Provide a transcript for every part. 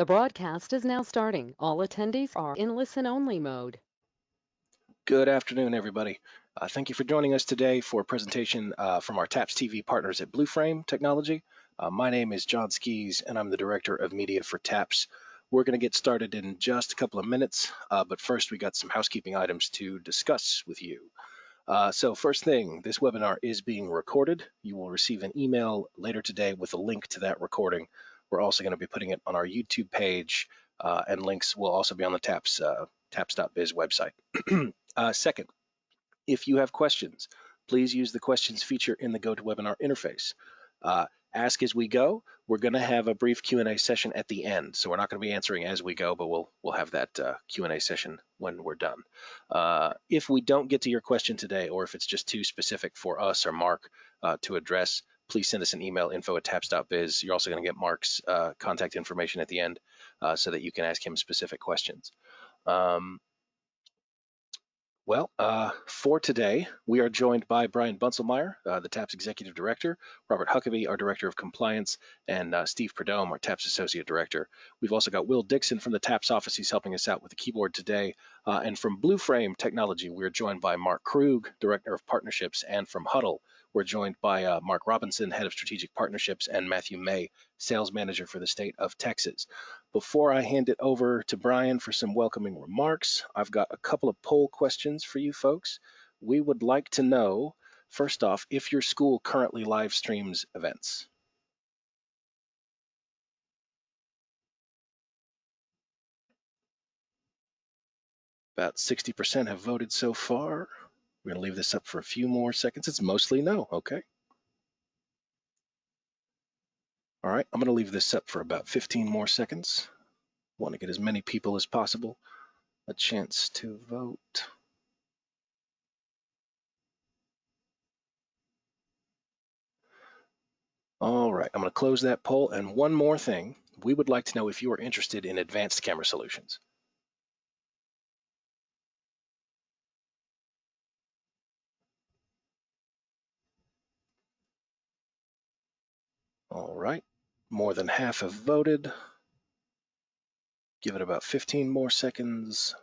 The broadcast is now starting. All attendees are in listen-only mode. Good afternoon, everybody. Thank you for joining us today for a presentation from our TAPPS TV partners at BlueFrame Technology. My name is John Skees, and I'm the Director of Media for TAPPS. We're going to get started in just a couple of minutes, but first we got some housekeeping items to discuss with you. So first thing, this webinar is being recorded. You will receive an email later today with a link to that recording. We're also going to be putting it on our YouTube page, and links will also be on the TAPPS.biz website. Second, if you have questions, please use the questions feature in the GoToWebinar interface. Ask as we go. We're going to have a brief Q&A session at the end, so we're not going to be answering as we go, but we'll have that Q&A session when we're done. If we don't get to your question today, or if it's just too specific for us or Mark to address, please send us an email, info@tapps.biz. You're also going to get Mark's contact information at the end so that you can ask him specific questions. For today, we are joined by Brian Bunselmeyer, the TAPPS Executive Director, Robert Huckabee, our Director of Compliance, and Steve Perdome, our TAPPS Associate Director. We've also got Will Dixon from the TAPPS office. He's helping us out with the keyboard today. And from BlueFrame Technology, we're joined by Mark Krug, Director of Partnerships, and from Hudl, we're joined by Mark Robinson, Head of Strategic Partnerships, and Matthew May, Sales Manager for the state of Texas. Before I hand it over to Brian for some welcoming remarks, I've got a couple of poll questions for you folks. We would like to know, first off, if your school currently live streams events. About 60% have voted so far. We're going to leave this up for a few more seconds. It's mostly no, okay. All right, I'm going to leave this up for about 15 more seconds. Want to get as many people as possible a chance to vote. All right, I'm going to close that poll. And one more thing, we would like to know if you are interested in advanced camera solutions. All right, more than half have voted. Give it about 15 more seconds.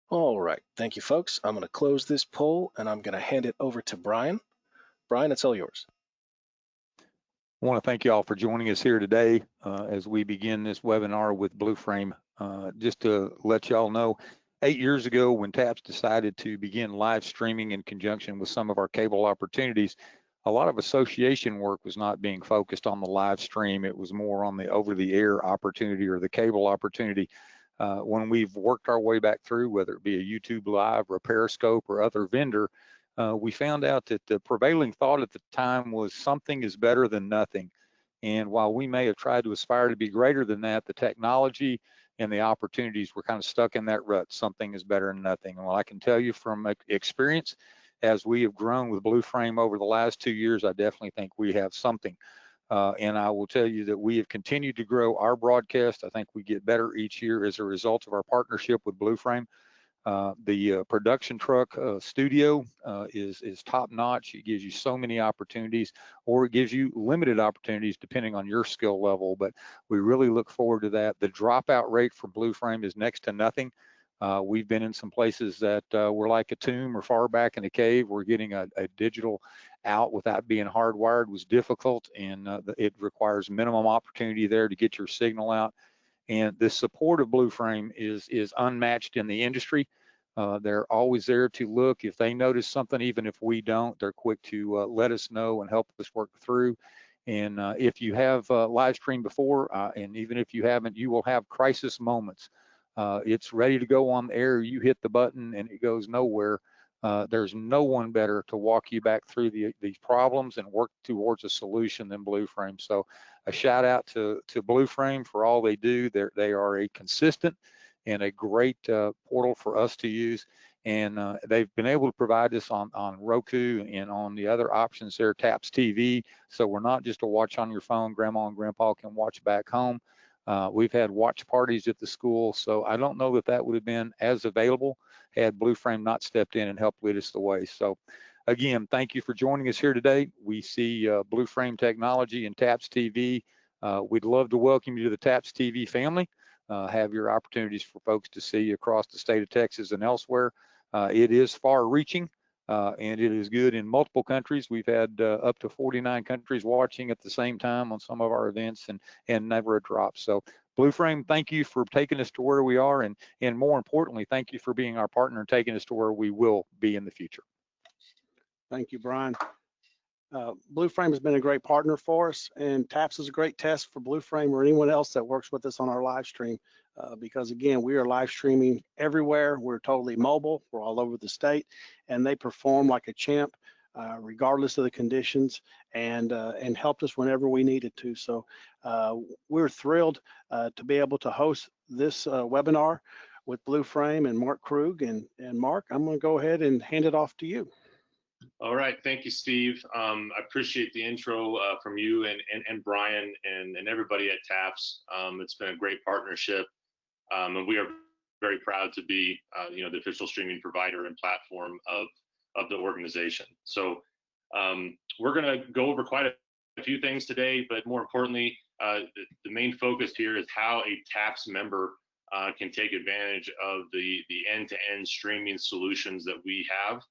All right, thank you, folks. I'm going to close this poll, and I'm going to hand it over to Brian. Brian, it's all yours. I want to thank you all for joining us here today as we begin this webinar with BlueFrame. Just to let you all know, 8 years ago when TAPPS decided to begin live streaming in conjunction with some of our cable opportunities, a lot of association work was not being focused on the live stream. It was more on the over-the-air opportunity or the cable opportunity. When we've worked our way back through, whether it be a YouTube Live or a Periscope or other vendor, we found out that the prevailing thought at the time was something is better than nothing. And while we may have tried to aspire to be greater than that, the technology and the opportunities were kind of stuck in that rut. Something is better than nothing. And well, I can tell you from experience, as we have grown with BlueFrame over the last 2 years, I definitely think we have something. And I will tell you that we have continued to grow our broadcast. I think we get better each year as a result of our partnership with BlueFrame. The production truck studio is top notch. It gives you so many opportunities, or it gives you limited opportunities depending on your skill level, but we really look forward to that. The dropout rate for BlueFrame is next to nothing. We've been in some places that were like a tomb or far back in a cave. We're getting a digital out without being hardwired was difficult, and it requires minimum opportunity there to get your signal out. And the support of BlueFrame is unmatched in the industry. They're always there to look. If they notice something, even if we don't, they're quick to let us know and help us work through. And if you have live streamed before, and even if you haven't, you will have crisis moments. It's ready to go on the air. You hit the button and it goes nowhere. There's no one better to walk you back through these problems and work towards a solution than BlueFrame. So a shout out to BlueFrame for all they do. They are a consistent and a great portal for us to use. And they've been able to provide this on Roku and on the other options there, TAPPS TV. So we're not just a watch on your phone. Grandma and grandpa can watch back home. We've had watch parties at the school, so I don't know that that would have been as available had BlueFrame not stepped in and helped lead us the way. So again, thank you for joining us here today. We see BlueFrame Technology and TAPPS TV. We'd love to welcome you to the TAPPS TV family. Have your opportunities for folks to see across the state of Texas and elsewhere. It is far-reaching, and it is good in multiple countries. We've had up to 49 countries watching at the same time on some of our events, and never a drop. So BlueFrame, thank you for taking us to where we are, and more importantly, thank you for being our partner and taking us to where we will be in the future. Thank you, Brian. BlueFrame has been a great partner for us, and TAPPS is a great test for BlueFrame or anyone else that works with us on our live stream, because again, we are live streaming everywhere. We're totally mobile. We're all over the state, and they perform like a champ, regardless of the conditions, and helped us whenever we needed to. So we're thrilled to be able to host this webinar with BlueFrame and Mark Krug. And Mark, I'm going to go ahead and hand it off to you. All right, thank you, Steve. I appreciate the intro from you and Brian and everybody at TAPPS. It's been a great partnership, and we are very proud to be, the official streaming provider and platform of the organization. So we're going to go over quite a few things today, but more importantly, the main focus here is how a TAPPS member can take advantage of the end-to-end streaming solutions that we have.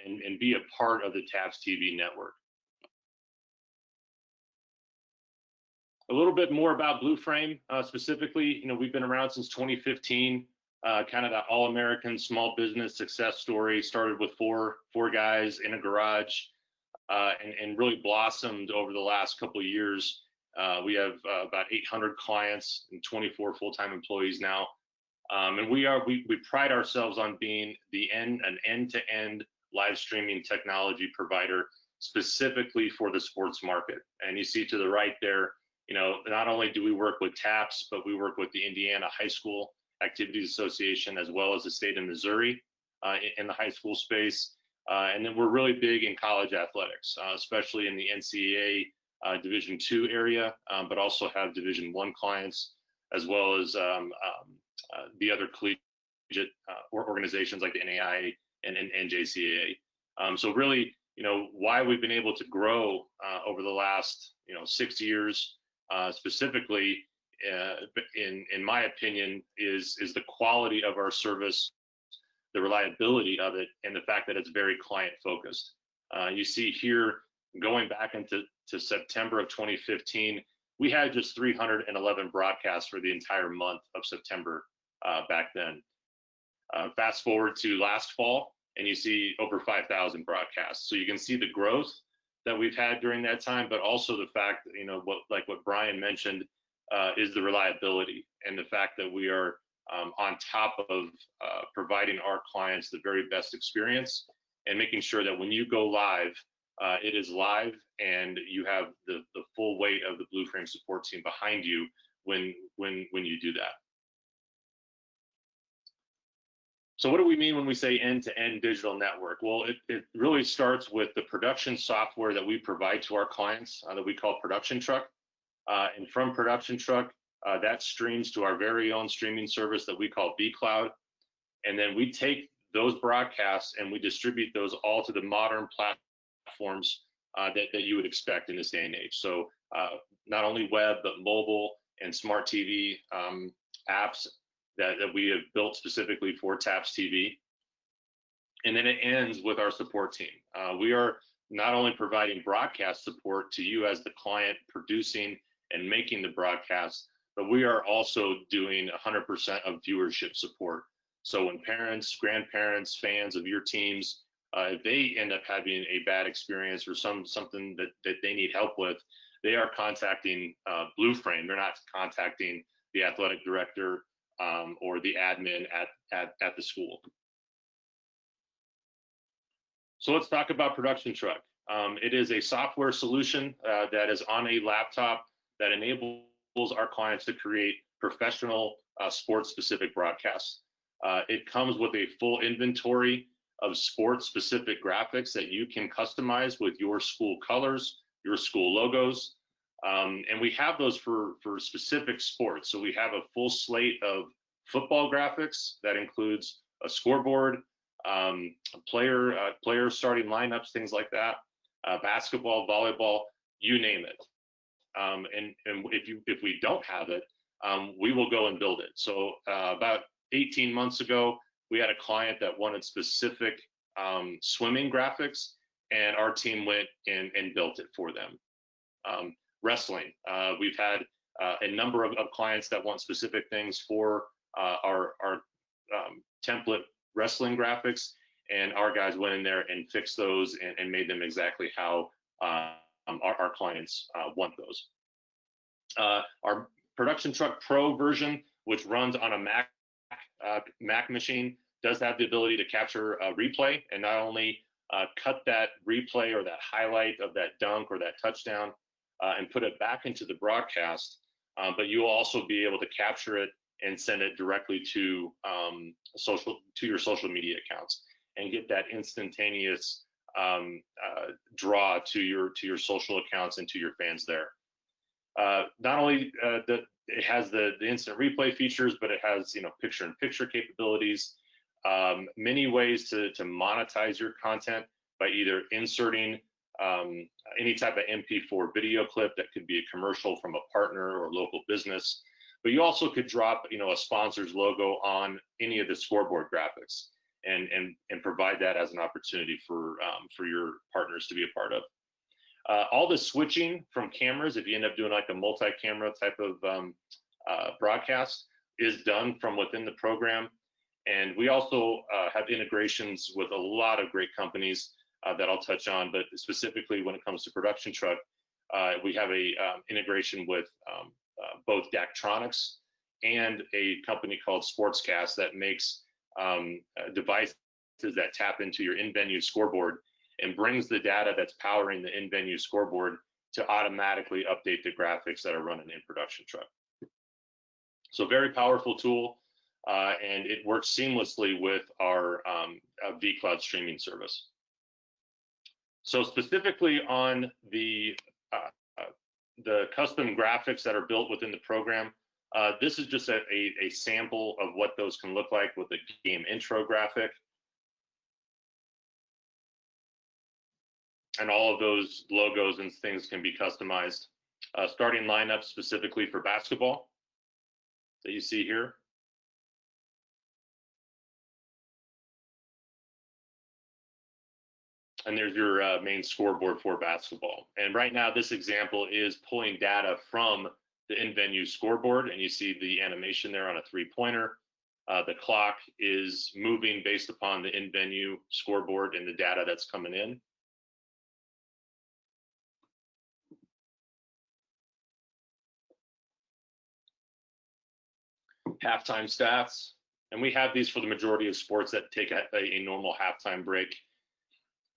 And be a part of the TAPPS TV network. A little bit more about BlueFrame specifically. We've been around since 2015. Kind of that all-American small business success story. Started with four guys in a garage, and really blossomed over the last couple of years. We have about 800 clients and 24 full-time employees now, and we pride ourselves on being an end-to-end live streaming technology provider specifically for the sports market. And you see to the right there, not only do we work with TAPPS, but we work with the Indiana High School Activities Association, as well as the state of Missouri in the high school space. And then we're really big in college athletics, especially in the NCAA Division II area, but also have Division I clients, as well as the other collegiate organizations like the NAIA and NJCAA. So really, why we've been able to grow over the last, 6 years, specifically, in my opinion, is the quality of our service, the reliability of it, and the fact that it's very client focused. You see here, going back into September of 2015, we had just 311 broadcasts for the entire month of September back then. Fast forward to last fall, and you see over 5,000 broadcasts. So you can see the growth that we've had during that time, but also the fact that, what Brian mentioned, is the reliability and the fact that we are on top of providing our clients the very best experience and making sure that when you go live, it is live and you have the full weight of the BlueFrame support team behind you when you do that. So what do we mean when we say end-to-end digital network? Well, it really starts with the production software that we provide to our clients that we call Production Truck. And from Production Truck, that streams to our very own streaming service that we call vCloud. And then we take those broadcasts and we distribute those all to the modern platforms that you would expect in this day and age. So not only web, but mobile and smart TV apps that we have built specifically for TAPPS TV. And then it ends with our support team. We are not only providing broadcast support to you as the client producing and making the broadcast, but we are also doing 100% of viewership support. So when parents, grandparents, fans of your teams, if they end up having a bad experience or something that they need help with, they are contacting BlueFrame. They're not contacting the athletic director or the admin at the school. So let's talk about Production Truck. It is a software solution that is on a laptop that enables our clients to create professional sports-specific broadcasts. It comes with a full inventory of sports-specific graphics that you can customize with your school colors, your school logos. And we have those for specific sports. So we have a full slate of football graphics that includes a scoreboard, player starting lineups, things like that, basketball, volleyball, you name it. And if we don't have it, we will go and build it. So about 18 months ago, we had a client that wanted specific swimming graphics, and our team went and built it for them. Wrestling, we've had a number of clients that want specific things for our template wrestling graphics, and our guys went in there and fixed those and made them exactly how our clients want those. Our Production Truck Pro version, which runs on a Mac machine, does have the ability to capture a replay and not only cut that replay or that highlight of that dunk or that touchdown and put it back into the broadcast, but you'll also be able to capture it and send it directly to your social media accounts and get that instantaneous draw to your social accounts and to your fans there. Not only it has the instant replay features, but it has picture-in-picture capabilities. Many ways to monetize your content by either inserting any type of MP4 video clip that could be a commercial from a partner or local business, but you also could drop a sponsor's logo on any of the scoreboard graphics and provide that as an opportunity for your partners to be a part of. All the switching from cameras, if you end up doing like a multi-camera type of broadcast, is done from within the program. And we also have integrations with a lot of great companies that I'll touch on, but specifically when it comes to Production Truck, we have a integration with both Daktronics and a company called Sportscast that makes devices that tap into your in-venue scoreboard and brings the data that's powering the in-venue scoreboard to automatically update the graphics that are running in Production Truck. So very powerful tool, and it works seamlessly with our vCloud streaming service. So specifically on the custom graphics that are built within the program, this is just a sample of what those can look like with the game intro graphic. And all of those logos and things can be customized. Starting lineup specifically for basketball that you see here. And there's your main scoreboard for basketball. And right now, this example is pulling data from the in-venue scoreboard, and you see the animation there on a three-pointer. The clock is moving based upon the in-venue scoreboard and the data that's coming in. Halftime stats, and we have these for the majority of sports that take a normal halftime break.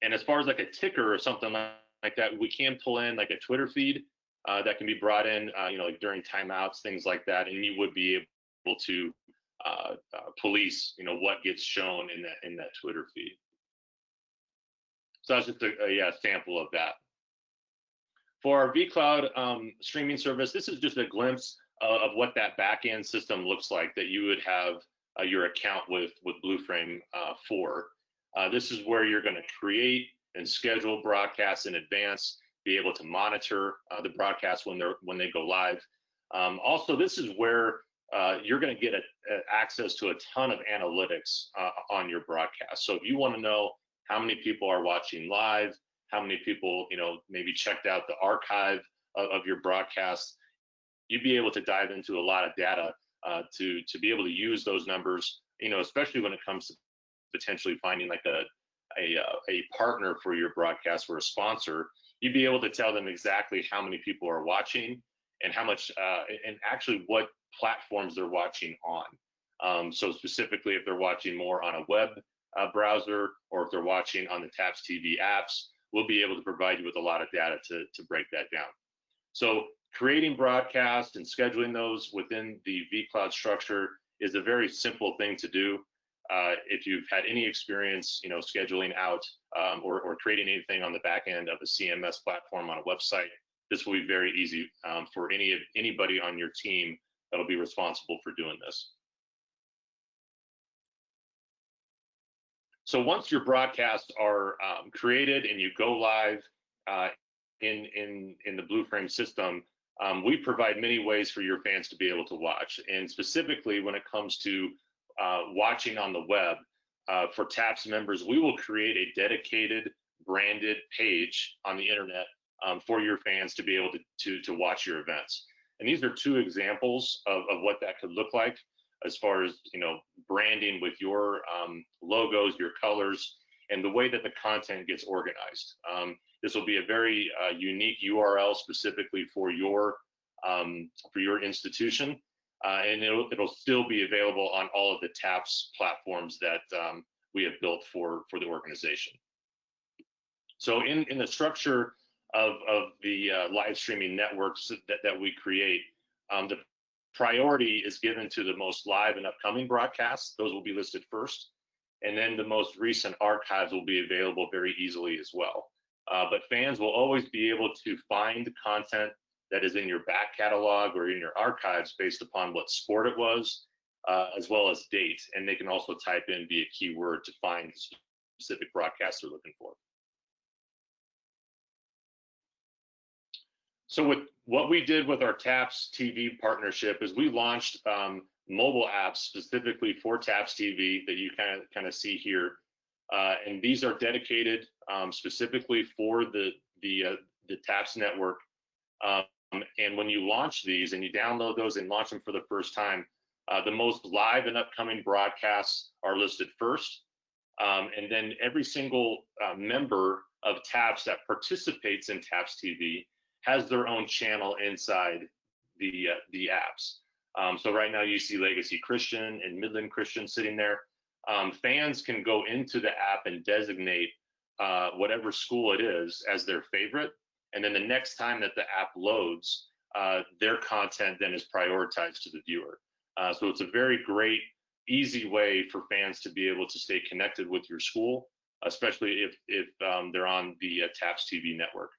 And as far as like a ticker or something like that, we can pull in like a Twitter feed that can be brought in, like during timeouts, things like that, and you would be able to police, what gets shown in that Twitter feed. So that's just a sample of that. For our vCloud streaming service, this is just a glimpse of what that backend system looks like that you would have your account with BlueFrame for. This is where you're going to create and schedule broadcasts in advance, be able to monitor the broadcasts when they go live. Also, this is where you're going to get access to a ton of analytics on your broadcast. So if you want to know how many people are watching live, how many people maybe checked out the archive of your broadcast, you'd be able to dive into a lot of data to be able to use those numbers, especially when it comes to potentially finding like a partner for your broadcast or a sponsor. You'd be able to tell them exactly how many people are watching and how much and actually what platforms they're watching on. So specifically, if they're watching more on a web browser or if they're watching on the TAPPS TV apps, we'll be able to provide you with a lot of data to break that down. So creating broadcasts and scheduling those within the vCloud structure is a very simple thing to do. If you've had any experience, scheduling out or creating anything on the back end of a CMS platform on a website, this will be very easy for anybody on your team that'll be responsible for doing this. So once your broadcasts are created and you go live in the BlueFrame system, we provide many ways for your fans to be able to watch. And specifically when it comes to watching on the web, for TAPPS members, we will create a dedicated branded page on the internet for your fans to be able to watch your events. And these are two examples of what that could look like as far as, you know, branding with your logos, your colors, and the way that the content gets organized. This will be a very unique URL specifically for your institution, and it'll still be available on all of the TAPPS platforms that we have built for the organization. So in the structure of the live streaming networks that we create, the priority is given to the most live and upcoming broadcasts. Those will be listed first. And then the most recent archives will be available very easily as well. But fans will always be able to find content that is in your back catalog or in your archives based upon what sport it was, as well as date. And they can also type in via keyword to find the specific broadcast they're looking for. So with what we did with our TAPPS TV partnership is we launched mobile apps specifically for TAPPS TV that you kind of see here, and these are dedicated specifically for the TAPPS network. And when you launch these and you download those and launch them for the first time, the most live and upcoming broadcasts are listed first, and then every single member of TAPPS that participates in TAPPS TV has their own channel inside the apps. So right now you see Legacy Christian and Midland Christian sitting there. Fans can go into the app and designate whatever school it is as their favorite. And then the next time that the app loads, their content then is prioritized to the viewer. So it's a very great, easy way for fans to be able to stay connected with your school, especially if they're on the TAPPS TV network.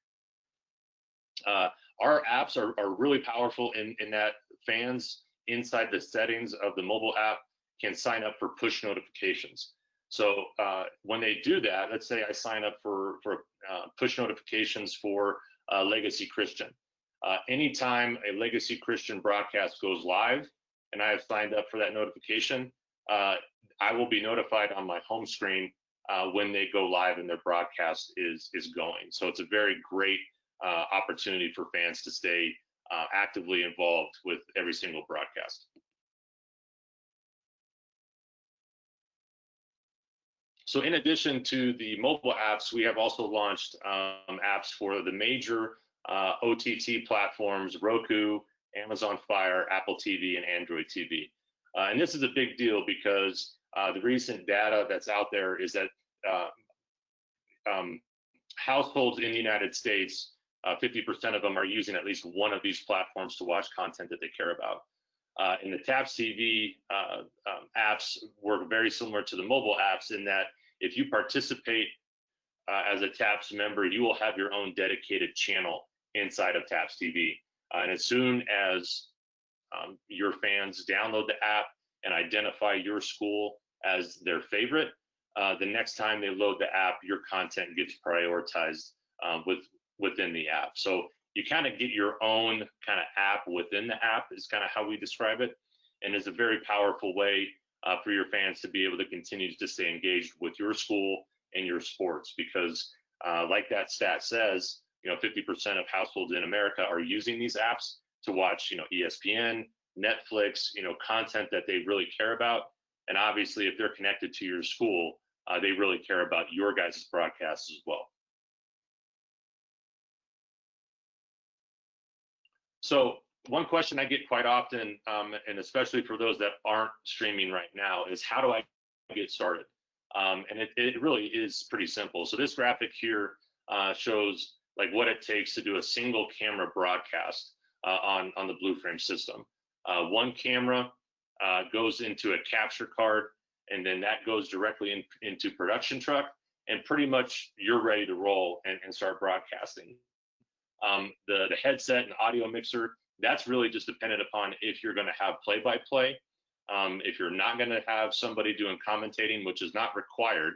Our apps are really powerful in that fans inside the settings of the mobile app can sign up for push notifications. So when they do that, let's say I sign up for push notifications for Legacy Christian. Anytime a Legacy Christian broadcast goes live and I have signed up for that notification, I will be notified on my home screen when they go live and their broadcast is going. So it's a very great opportunity for fans to stay actively involved with every single broadcast. So in addition to the mobile apps, we have also launched apps for the major OTT platforms, Roku, Amazon Fire, Apple TV, and Android TV. And this is a big deal because the recent data that's out there is that households in the United States, 50% of them are using at least one of these platforms to watch content that they care about. And the TAPPS TV apps work very similar to the mobile apps in that if you participate as a TAPPS member, you will have your own dedicated channel inside of TAPPS TV. And as soon as your fans download the app and identify your school as their favorite, the next time they load the app, your content gets prioritized within the app. So you kind of get your own kind of app within the app is kind of how we describe it. And it's a very powerful way for your fans to be able to continue to stay engaged with your school and your sports, because like that stat says, 50% of households in America are using these apps to watch, ESPN, Netflix, content that they really care about. And obviously, if they're connected to your school, they really care about your guys' broadcasts as well. So one question I get quite often, and especially for those that aren't streaming right now, is how do I get started? And it really is pretty simple. So this graphic here shows like what it takes to do a single camera broadcast on the BlueFrame system. One camera goes into a capture card, and then that goes directly into production truck, and pretty much you're ready to roll and start broadcasting. The headset and audio mixer, that's really just dependent upon if you're going to have play-by-play. If you're not going to have somebody doing commentating, which is not required,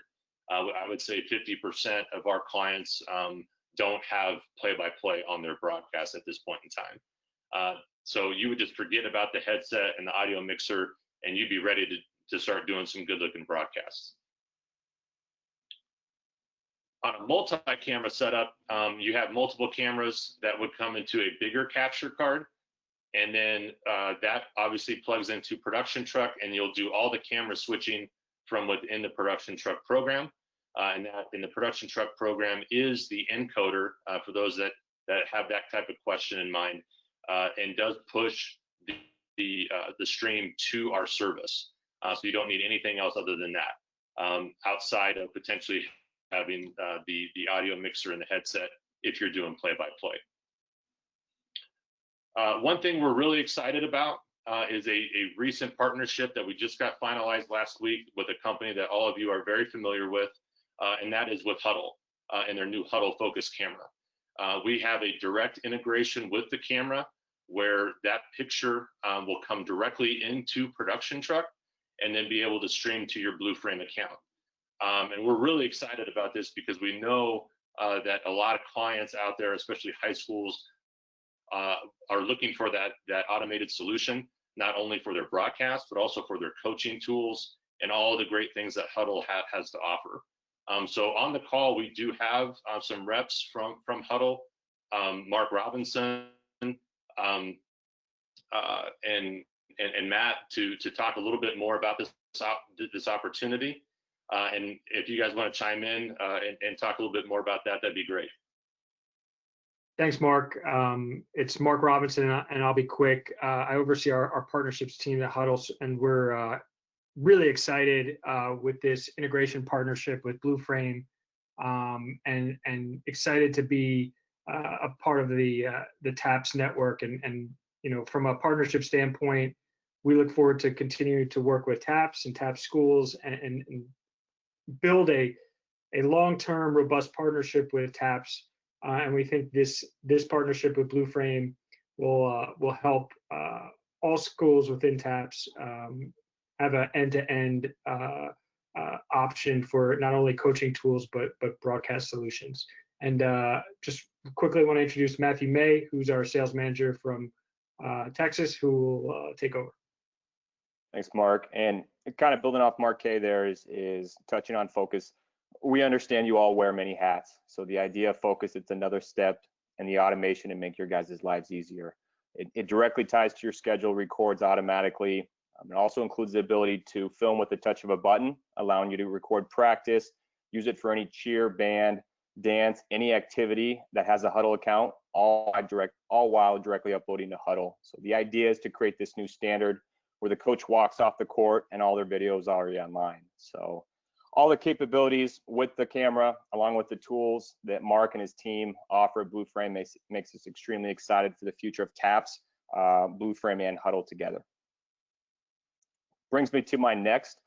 I would say 50% of our clients don't have play-by-play on their broadcast at this point in time. So you would just forget about the headset and the audio mixer, and you'd be ready to start doing some good-looking broadcasts. On a multi-camera setup, you have multiple cameras that would come into a bigger capture card, and then that obviously plugs into Production Truck, and you'll do all the camera switching from within the Production Truck program. And that in the Production Truck program is the encoder for those that have that type of question in mind, and does push the stream to our service. So you don't need anything else other than that, outside of potentially having the audio mixer and the headset if you're doing play-by-play. One thing we're really excited about is a recent partnership that we just got finalized last week with a company that all of you are very familiar with, and that is with Hudl and their new Hudl Focus camera. We have a direct integration with the camera where that picture will come directly into Production Truck and then be able to stream to your BlueFrame account. And we're really excited about this because we know that a lot of clients out there, especially high schools, are looking for that automated solution, not only for their broadcast, but also for their coaching tools and all the great things that Hudl has to offer. So on the call, we do have some reps from Hudl, Mark Robinson, and Matt to talk a little bit more about this opportunity. And if you guys want to chime in and talk a little bit more about that, that'd be great. Thanks, Mark. It's Mark Robinson, and I'll be quick. I oversee our partnerships team at Hudl, and we're really excited with this integration partnership with BlueFrame, and excited to be a part of the TAPPS network. And you know, from a partnership standpoint, we look forward to continuing to work with TAPPS and TAPPS schools and build a long-term, robust partnership with TAPPS. And we think this partnership with BlueFrame will help all schools within TAPPS have an end-to-end option for not only coaching tools but broadcast solutions. And just quickly want to introduce Matthew May, who's our sales manager from Texas, who will take over. Thanks, Mark. And kind of building off Mark K there is touching on focus. We understand you all wear many hats. So the idea of focus, it's another step in the automation to make your guys' lives easier. It directly ties to your schedule, records automatically. It also includes the ability to film with the touch of a button, allowing you to record practice, use it for any cheer, band, dance, any activity that has a Hudl account, all while directly uploading to Hudl. So the idea is to create this new standard where the coach walks off the court and all their videos are already online. So all the capabilities with the camera, along with the tools that Mark and his team offer at BlueFrame makes us extremely excited for the future of TAPPS, BlueFrame and Hudl together. Brings me to my next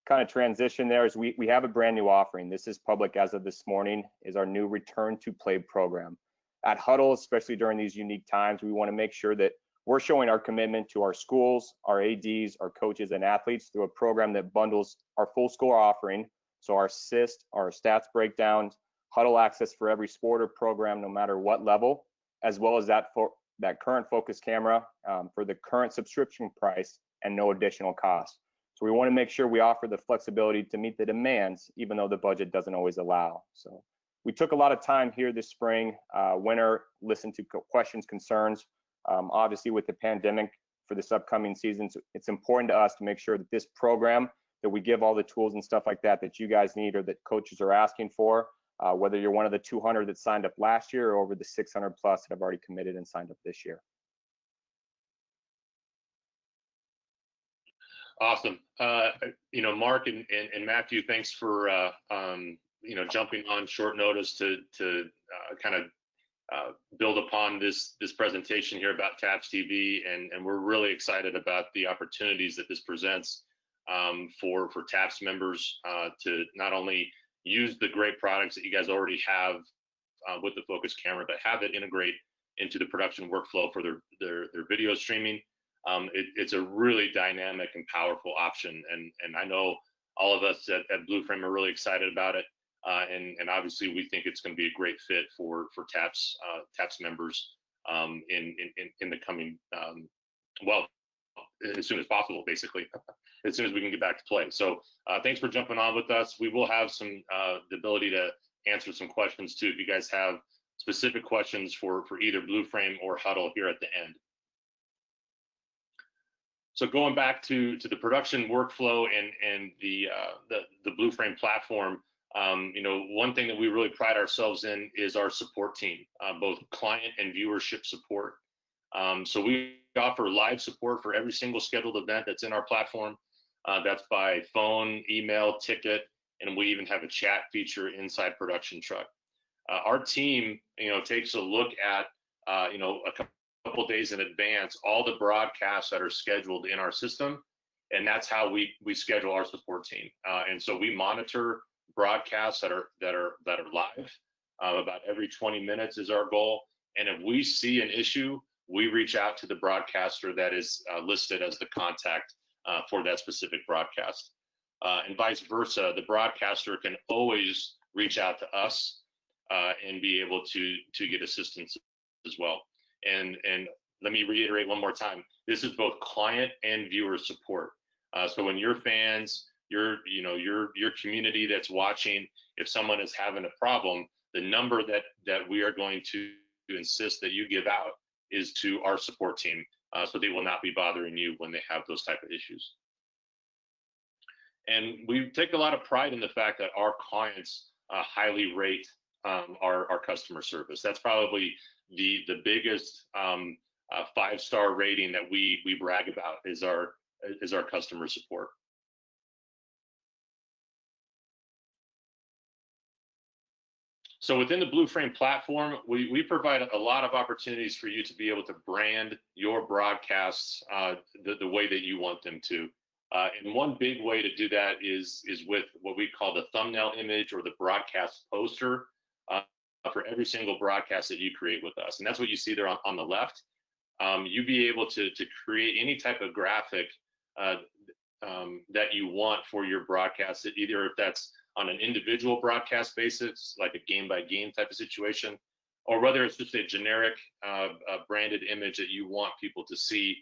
kind of transition there is we have a brand new offering. This is public as of this morning, is our new Return to Play program. At Hudl, especially during these unique times, we want to make sure that we're showing our commitment to our schools, our ADs, our coaches, and athletes through a program that bundles our full score offering. So our assist, our stats breakdowns, Hudl access for every sport or program, no matter what level, as well as that current focus camera for the current subscription price and no additional cost. So we want to make sure we offer the flexibility to meet the demands, even though the budget doesn't always allow. So we took a lot of time here this spring, winter, listened to questions, concerns. Obviously with the pandemic for this upcoming season, it's important to us to make sure that this program, that we give all the tools and stuff like that you guys need or that coaches are asking for, whether you're one of the 200 that signed up last year or over the 600 plus that have already committed and signed up this year. Awesome. You know, Mark and Matthew, thanks for you know, jumping on short notice to kind of build upon this presentation here about TAPPS TV, and we're really excited about the opportunities that this presents for TAPPS members to not only use the great products that you guys already have with the focus camera, but have it integrate into the production workflow for their video streaming. It's a really dynamic and powerful option, and I know all of us at BlueFrame are really excited about it, and obviously we think it's going to be a great fit for TAPPS members in the coming well, as soon as possible, basically, as soon as we can get back to play. So thanks for jumping on with us. We will have some the ability to answer some questions too if you guys have specific questions for either BlueFrame or Hudl here at the end. So going back to the production workflow and the BlueFrame platform, one thing that we really pride ourselves in is our support team, both client and viewership support. So we offer live support for every single scheduled event that's in our platform. That's by phone, email, ticket, and we even have a chat feature inside Production Truck. Our team, takes a look at, a couple days in advance, all the broadcasts that are scheduled in our system, and that's how we schedule our support team. And so we monitor broadcasts that are live. About every 20 minutes is our goal. And if we see an issue, we reach out to the broadcaster that is listed as the contact for that specific broadcast. And vice versa, the broadcaster can always reach out to us and be able to get assistance as well. And let me reiterate one more time, this is both client and viewer support. So when your fans, your community that's watching, if someone is having a problem, the number that we are going to insist that you give out is to our support team, so they will not be bothering you when they have those type of issues. And we take a lot of pride in the fact that our clients highly rate our customer service. That's probably the biggest 5-star rating that we brag about is our customer support. So within the BlueFrame platform, we provide a lot of opportunities for you to be able to brand your broadcasts the way that you want them to. And one big way to do that is with what we call the thumbnail image or the broadcast poster for every single broadcast that you create with us. And that's what you see there on the left. You'll be able to create any type of graphic that you want for your broadcast, either if that's on an individual broadcast basis, like a game-by-game type of situation, or whether it's just a generic branded image that you want people to see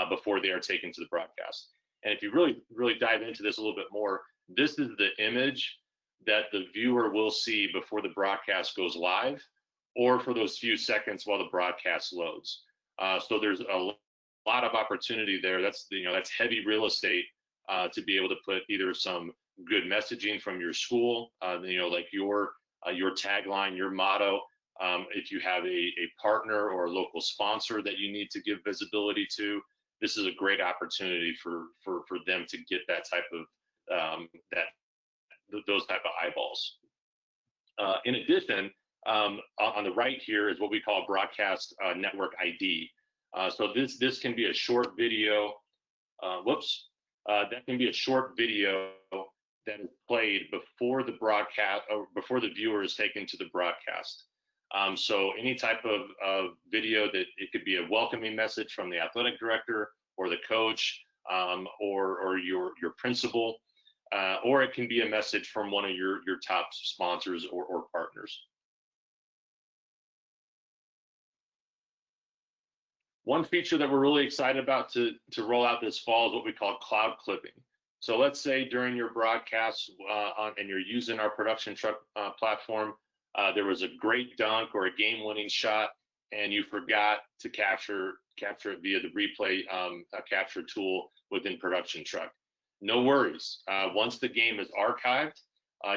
before they are taken to the broadcast. And if you really dive into this a little bit more, this is the image that the viewer will see before the broadcast goes live, or for those few seconds while the broadcast loads. So there's a lot of opportunity there. That's heavy real estate to be able to put either some good messaging from your school, like your tagline, your motto. If you have a partner or a local sponsor that you need to give visibility to, this is a great opportunity for them to get that type of those type of eyeballs. In addition, on the right here is what we call broadcast network ID. So this can be a short video. That can be a short video that is played before the broadcast or before the viewer is taken to the broadcast. So any type of video that it could be a welcoming message from the athletic director or the coach or your principal, or it can be a message from one of your top sponsors or partners. One feature that we're really excited about to roll out this fall is what we call cloud clipping. So let's say during your broadcast and you're using our Production Truck platform, there was a great dunk or a game-winning shot, and you forgot to capture it via the replay capture tool within Production Truck. No worries. Once the game is archived,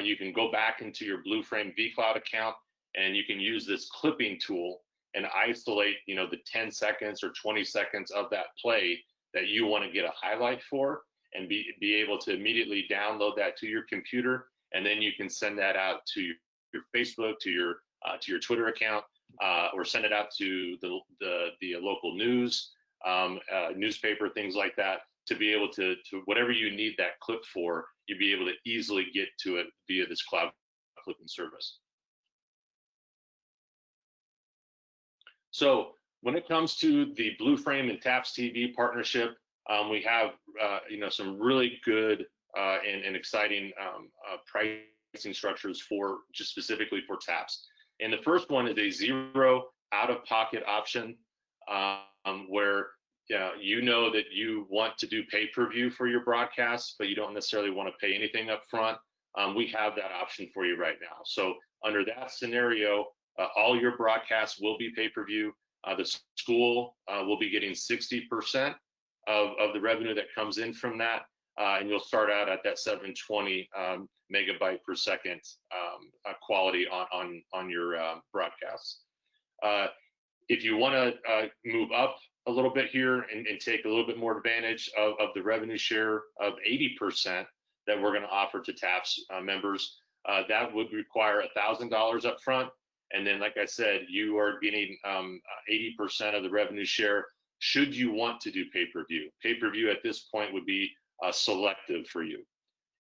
you can go back into your BlueFrame vCloud account, and you can use this clipping tool and isolate, the 10 seconds or 20 seconds of that play that you want to get a highlight for, and be able to immediately download that to your computer, and then you can send that out to your Facebook, to your Twitter account, or send it out to the local news, newspaper, things like that, to be able to whatever you need that clip for, you'll be able to easily get to it via this cloud clipping service. So when it comes to the BlueFrame and TAPPS TV partnership, we have some really good and exciting pricing structures for just specifically for TAPPS. And the first one is a zero out-of-pocket option, where you know that you want to do pay-per-view for your broadcast, but you don't necessarily want to pay anything up front. We have that option for you right now. So under that scenario, all your broadcasts will be pay-per-view. The school will be getting 60% of the revenue that comes in from that, and you'll start out at that 720 megabyte per second quality on your broadcasts. If you want to move up a little bit here and take a little bit more advantage of the revenue share of 80% that we're going to offer to TAPPS members, that would require $1,000 up front. And then, like I said, you are getting 80% of the revenue share should you want to do pay-per-view. Pay-per-view at this point would be selective for you.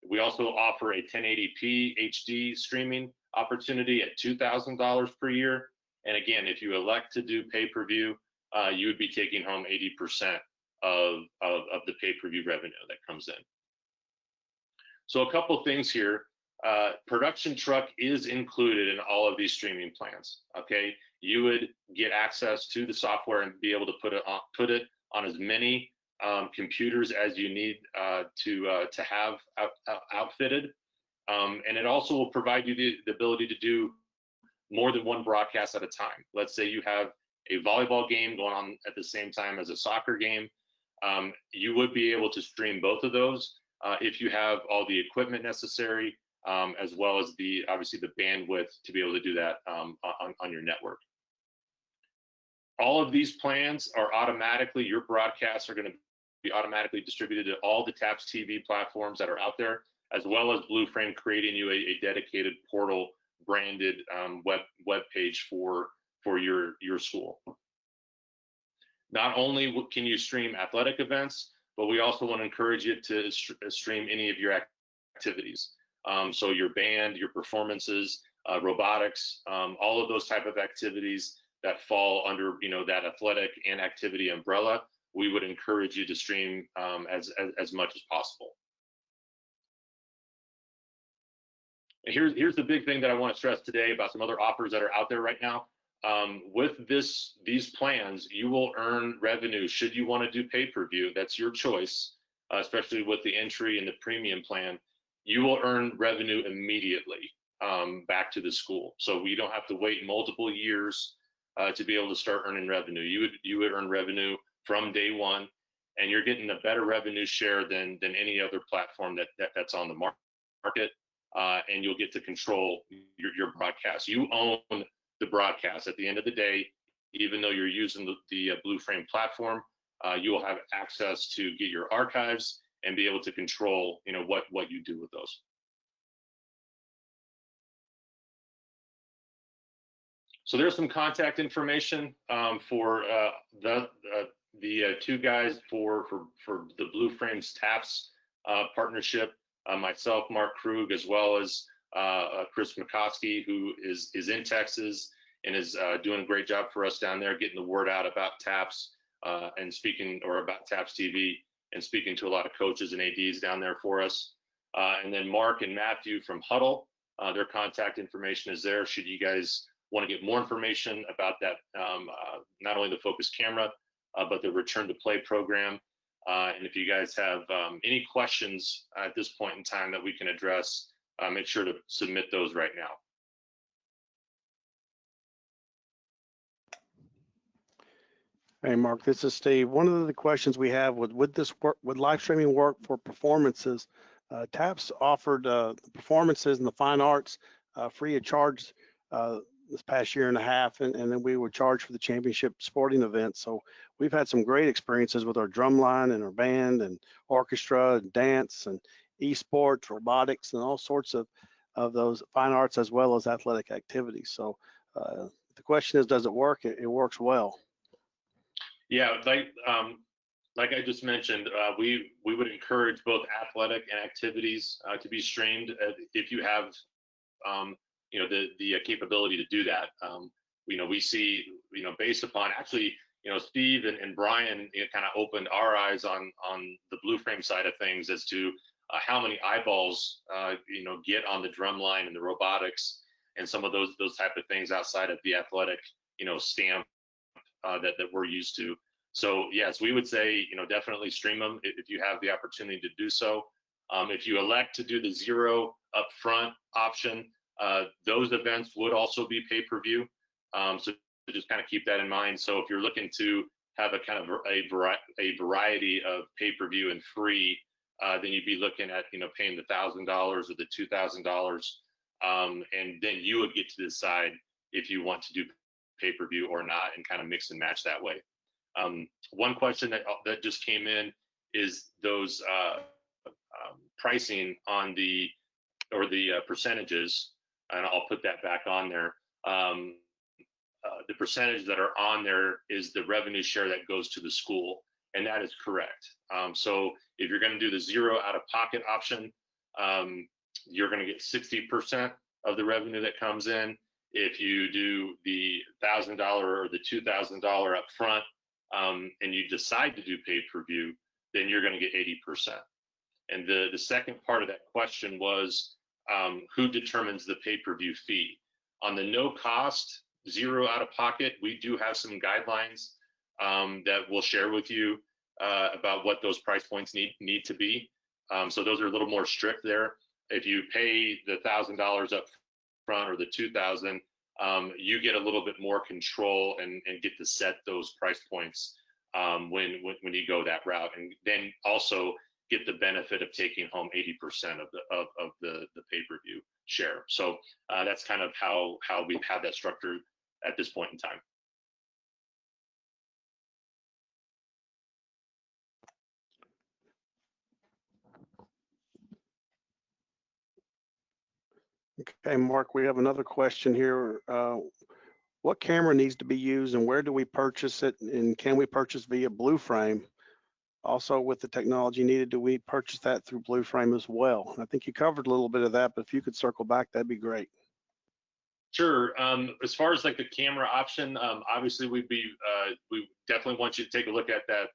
We also offer a 1080p HD streaming opportunity at $2,000 per year. And again, if you elect to do pay-per-view, you would be taking home 80% of the pay-per-view revenue that comes in. So a couple things here. Production truck is included in all of these streaming plans. Okay, you would get access to the software and be able to put it on as many computers as you need to have outfitted, and it also will provide you the ability to do more than one broadcast at a time. Let's say you have a volleyball game going on at the same time as a soccer game. You would be able to stream both of those if you have all the equipment necessary, as well as obviously the bandwidth to be able to do that on your network. All of these plans are your broadcasts are going to be automatically distributed to all the TAPPS TV platforms that are out there, as well as BlueFrame creating you a dedicated portal branded web page for your school. Not only can you stream athletic events, but we also want to encourage you to stream any of your activities. So your band, your performances, robotics, all of those type of activities that fall under that athletic and activity umbrella, we would encourage you to stream as much as possible. And here's the big thing that I want to stress today about some other offers that are out there right now. With these plans, you will earn revenue should you want to do pay-per-view. That's your choice, especially with the entry and the premium plan. You will earn revenue immediately back to the school. So we don't have to wait multiple years to be able to start earning revenue. You would earn revenue from day one, and you're getting a better revenue share than any other platform that's on the market, and you'll get to control your broadcast. You own the broadcast at the end of the day. Even though you're using the BlueFrame platform, you will have access to get your archives and be able to control what you do with those. So there's some contact information for the two guys for the BlueFrame's TAPPS partnership. Myself, Mark Krug, as well as Chris McCoskey, who is in Texas and is doing a great job for us down there, getting the word out about TAPPS and about TAPPS TV, and speaking to a lot of coaches and ADs down there for us. And then Mark and Matthew from Hudl, their contact information is there should you guys want to get more information about that, not only the Focus camera, but the return to play program. And if you guys have any questions at this point in time that we can address, make sure to submit those right now. Hey, Mark, this is Steve. One of the questions we have would live streaming work for performances? TAPPS offered the performances and the fine arts free of charge this past year and a half, and then we were charged for the championship sporting events. So we've had some great experiences with our drumline and our band and orchestra and dance and esports, robotics, and all sorts of those fine arts as well as athletic activities. So the question is, does it work? It works well. Yeah, like I just mentioned, we would encourage both athletic and activities to be streamed if you have the capability to do that. we see, based upon actually, Steve and Brian kind of opened our eyes on the BlueFrame side of things as to how many eyeballs get on the drum line and the robotics and some of those type of things outside of the athletic stamp that we're used to. So yes, we would say definitely stream them if you have the opportunity to do so. If you elect to do the 0 upfront option, those events would also be pay-per-view. So just kind of keep that in mind. So if you're looking to have a kind of a variety of pay-per-view and free, then you'd be looking at paying the $1,000 or the $2,000, and then you would get to decide if you want to do pay-per-view or not, and kind of mix and match that way. One question that just came in is those pricing on the percentages, and I'll put that back on there. The percentage that are on there is the revenue share that goes to the school, and that is correct. So if you're going to do the 0 out-of-pocket option, you're going to get 60% of the revenue that comes in. If you do the $1,000 or the $2,000 up front, and you decide to do pay-per-view, then you're going to get 80%. And the second part of that question was, who determines the pay-per-view fee? On the no cost, 0 out of pocket, we do have some guidelines that we'll share with you about what those price points need to be. So those are a little more strict there. If you pay the $1,000 up front or the $2,000, you get a little bit more control and get to set those price points when you go that route, and then also get the benefit of taking home 80% of the pay-per-view share. So that's kind of how we've had that structured at this point in time. Okay, Mark, we have another question here. What camera needs to be used and where do we purchase it? And can we purchase via BlueFrame? Also, with the technology needed, do we purchase that through BlueFrame as well? I think you covered a little bit of that, but if you could circle back, that'd be great. Sure. As far as like the camera option, obviously we definitely want you to take a look at that,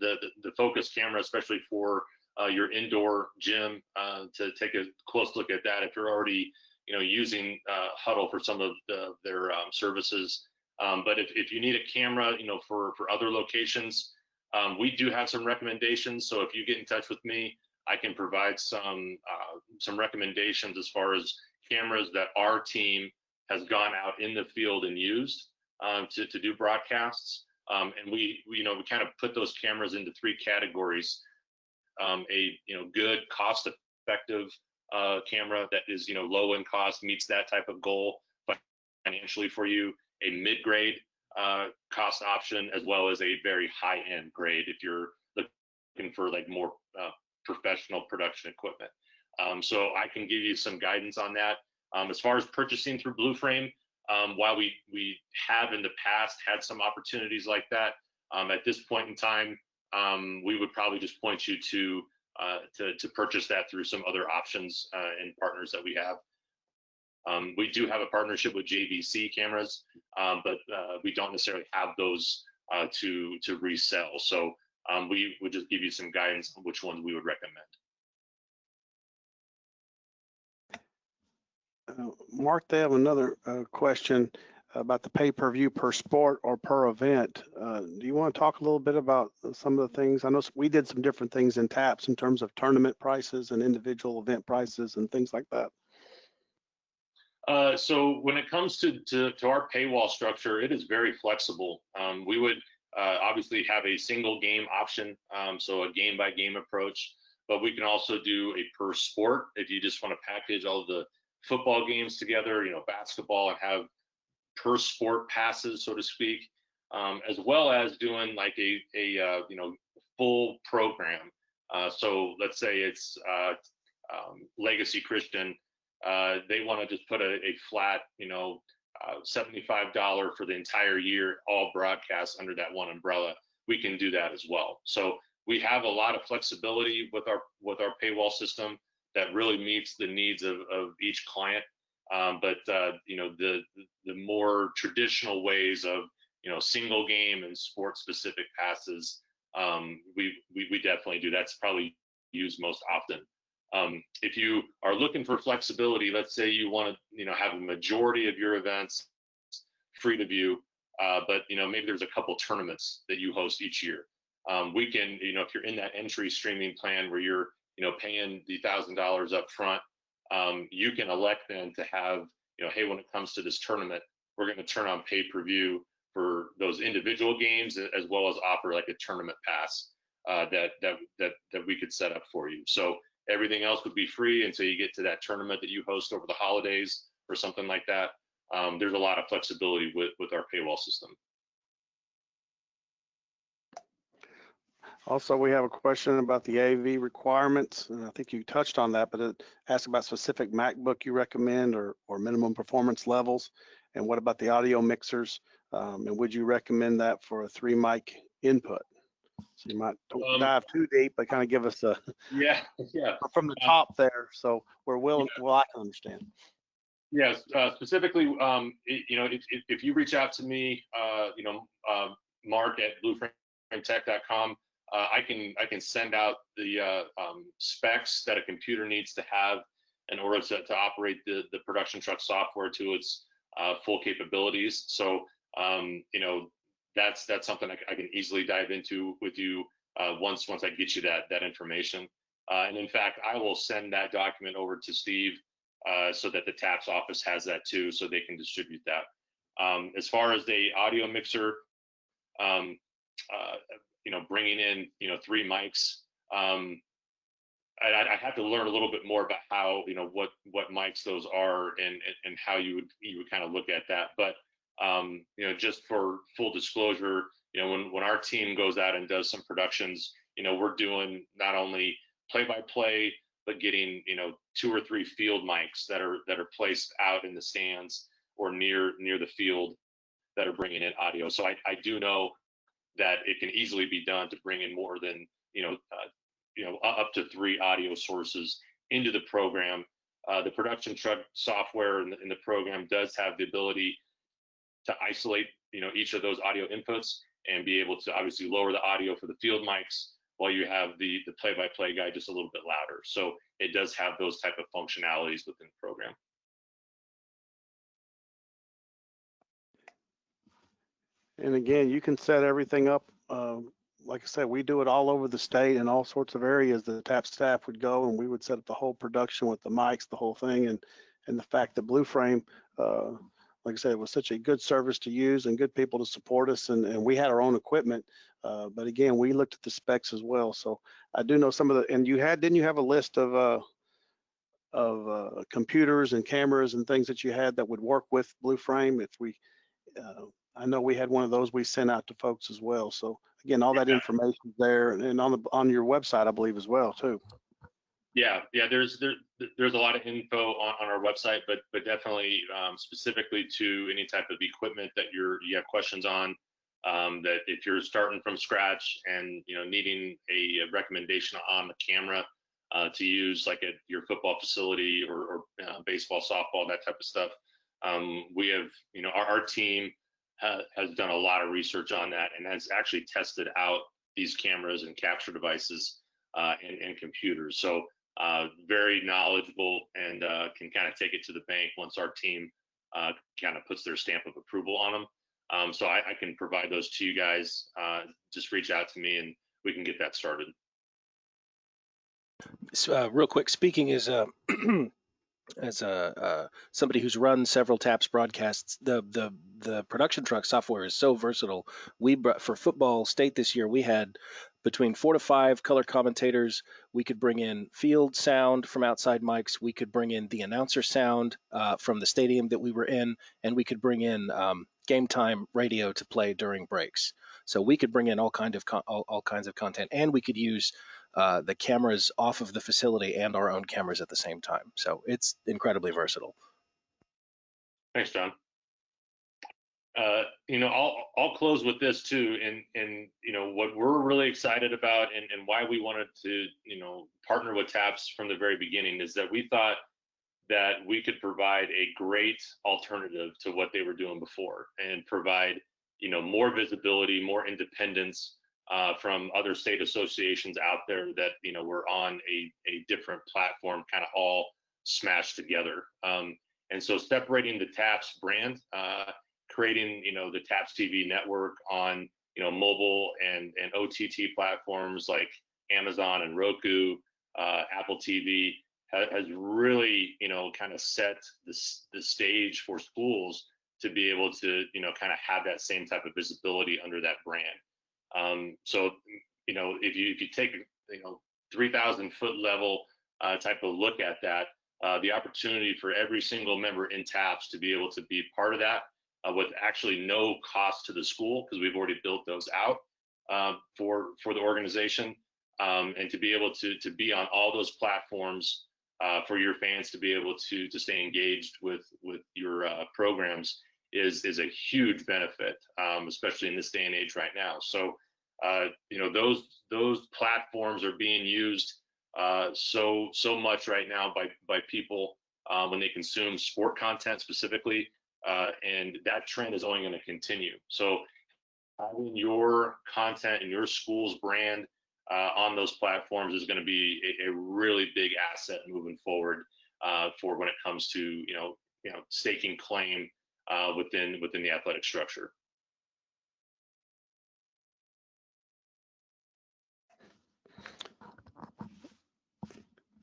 the Focus camera, especially for your indoor gym, to take a close look at that if you're already using Hudl for some of their services. But if you need a camera, for other locations, we do have some recommendations. So if you get in touch with me, I can provide some recommendations as far as cameras that our team has gone out in the field and used to do broadcasts. And we kind of put those cameras into 3 categories. A good cost-effective camera that is low in cost, meets that type of goal financially for you, a mid-grade cost option, as well as a very high-end grade if you're looking for like more professional production equipment. So I can give you some guidance on that. As far as purchasing through BlueFrame, while we have in the past had some opportunities like that, at this point in time, we would probably just point you to purchase that through some other options and partners that we have. We do have a partnership with JVC cameras, but we don't necessarily have those to resell. So we would just give you some guidance on which ones we would recommend. Mark, they have another question about the pay-per-view per sport or per event. Do you want to talk a little bit about some of the things? I know we did some different things in TAPPS in terms of tournament prices and individual event prices and things like that. So when it comes to our paywall structure, it is very flexible. We would obviously have a single game option, so a game by game approach, but we can also do a per sport if you just want to package all of the football games together, basketball, and have per sport passes, so to speak, as well as doing like a full program. So let's say it's Legacy Christian. They want to just put a flat, $75 for the entire year, all broadcasts under that one umbrella. We can do that as well. So we have a lot of flexibility with our paywall system that really meets the needs of each client. But the more traditional ways of single game and sport specific passes, we definitely do. That's probably used most often. If you are looking for flexibility, let's say you want to have a majority of your events free to view, but maybe there's a couple tournaments that you host each year. We can, if you're in that entry streaming plan where you're paying the $1,000 up front, you can elect then to have, hey, when it comes to this tournament, we're going to turn on pay-per-view for those individual games, as well as offer like a tournament pass that we could set up for you. So everything else would be free until you get to that tournament that you host over the holidays or something like that. There's a lot of flexibility with our paywall system. Also, we have a question about the AV requirements, and I think you touched on that, but it asks about specific MacBook you recommend or minimum performance levels, and what about the audio mixers, and would you recommend that for a 3 mic input? So you might don't dive too deep, but kind of give us a from the top there, so we're willing. Well, I can understand. Yes, specifically, if you reach out to me, Mark at BlueFrameTech.com, I can send out the specs that a computer needs to have in order to operate the production truck software to its full capabilities. So that's something I can easily dive into with you once I get you that information. And in fact, I will send that document over to Steve so that the TAPPS office has that too, so they can distribute that. As far as the audio mixer, bringing in 3 mics, I have to learn a little bit more about how what mics those are and how you would kind of look at that. But just for full disclosure, when our team goes out and does some productions, we're doing not only play-by-play, but getting 2 or 3 field mics that are placed out in the stands or near the field that are bringing in audio. So I do know that it can easily be done to bring in more than up to 3 audio sources into the program. The production truck software in the program does have the ability to isolate each of those audio inputs and be able to obviously lower the audio for the field mics while you have the play-by-play guy just a little bit louder. So it does have those type of functionalities within the program. And again, you can set everything up. Like I said, we do it all over the state in all sorts of areas. The TAPPS staff would go and we would set up the whole production with the mics, the whole thing. And the fact that BlueFrame, like I said, it was such a good service to use and good people to support us. And we had our own equipment. But again, we looked at the specs as well. So I do know some of the, and didn't you have a list of computers and cameras and things that you had that would work with BlueFrame? If we, I know we had one of those we sent out to folks as well. So again, all that information is there and on your website, I believe, as well too. Yeah, there's a lot of info on our website, but definitely specifically to any type of equipment that you have questions on. That if you're starting from scratch and needing a recommendation on the camera to use like at your football facility or baseball, softball, that type of stuff, we have our team has done a lot of research on that and has actually tested out these cameras and capture devices and computers. So very knowledgeable and can kind of take it to the bank once our team kind of puts their stamp of approval on them. So I can provide those to you guys. Just reach out to me and we can get that started. So, real quick, speaking as somebody who's run several TAPPS broadcasts, the production truck software is so versatile. For football state this year, we had between 4 to 5 color commentators. We could bring in field sound from outside mics. We could bring in the announcer sound from the stadium that we were in, and we could bring in game time radio to play during breaks. So we could bring in all kinds of content, and we could use the cameras off of the facility and our own cameras at the same time. So it's incredibly versatile. Thanks, John. I'll close with this too, and what we're really excited about and why we wanted to partner with TAPPS from the very beginning is that we thought that we could provide a great alternative to what they were doing before and provide, more visibility, more independence from other state associations out there that, were on a different platform, kind of all smashed together. And so separating the TAPPS brand, creating, the TAPPS TV network on, mobile and OTT platforms like Amazon and Roku, Apple TV has really, kind of set the stage for schools to be able to, kind of have that same type of visibility under that brand. So, if you take, 3,000 foot level type of look at that, the opportunity for every single member in TAPPS to be able to be part of that with actually no cost to the school, because we've already built those out for the organization, and to be able to be on all those platforms for your fans to be able to stay engaged with your programs is a huge benefit, especially in this day and age right now. So those platforms are being used so much right now by people when they consume sport content specifically, and that trend is only going to continue. So having your content and your school's brand on those platforms is going to be a really big asset moving forward for when it comes to staking claim within the athletic structure.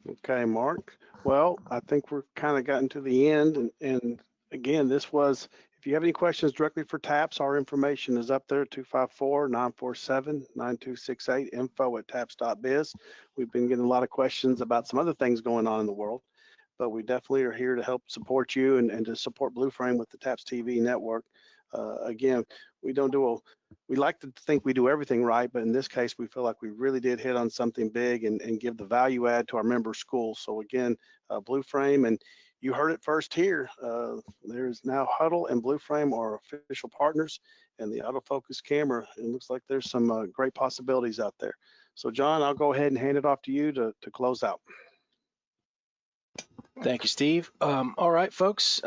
Okay, Mark. Well, I think we're kind of gotten to the end. And again, this was, if you have any questions directly for TAPPS, our information is up there, 254-947-9268, info@tapps.biz. We've been getting a lot of questions about some other things going on in the world, but we definitely are here to help support you and to support BlueFrame with the TAPPS TV network. Again, we like to think we do everything right, but in this case, we feel like we really did hit on something big and give the value add to our member schools. So again, BlueFrame, and you heard it first here, there's now Hudl and BlueFrame are official partners, and the Hudl Focus camera, it looks like there's some great possibilities out there. So John, I'll go ahead and hand it off to you to close out. Thank you, Steve. All right, folks.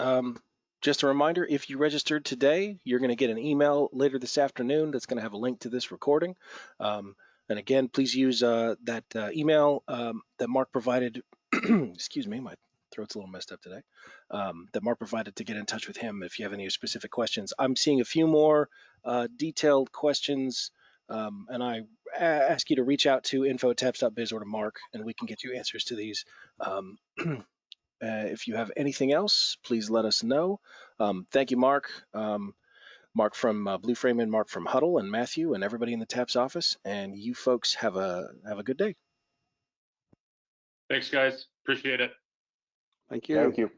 Just a reminder, if you registered today, you're going to get an email later this afternoon that's going to have a link to this recording. And again, please use that email that Mark provided. Excuse me, my throat's a little messed up today. That Mark provided to get in touch with him if you have any specific questions. I'm seeing a few more detailed questions, and I ask you to reach out to info@tapps.biz or to Mark, and we can get you answers to these. If you have anything else, please let us know. Thank you, Mark. Mark from BlueFrame and Mark from Hudl, and Matthew and everybody in the TAPPS office. And you folks have a good day. Thanks, guys. Appreciate it. Thank you. Thank you.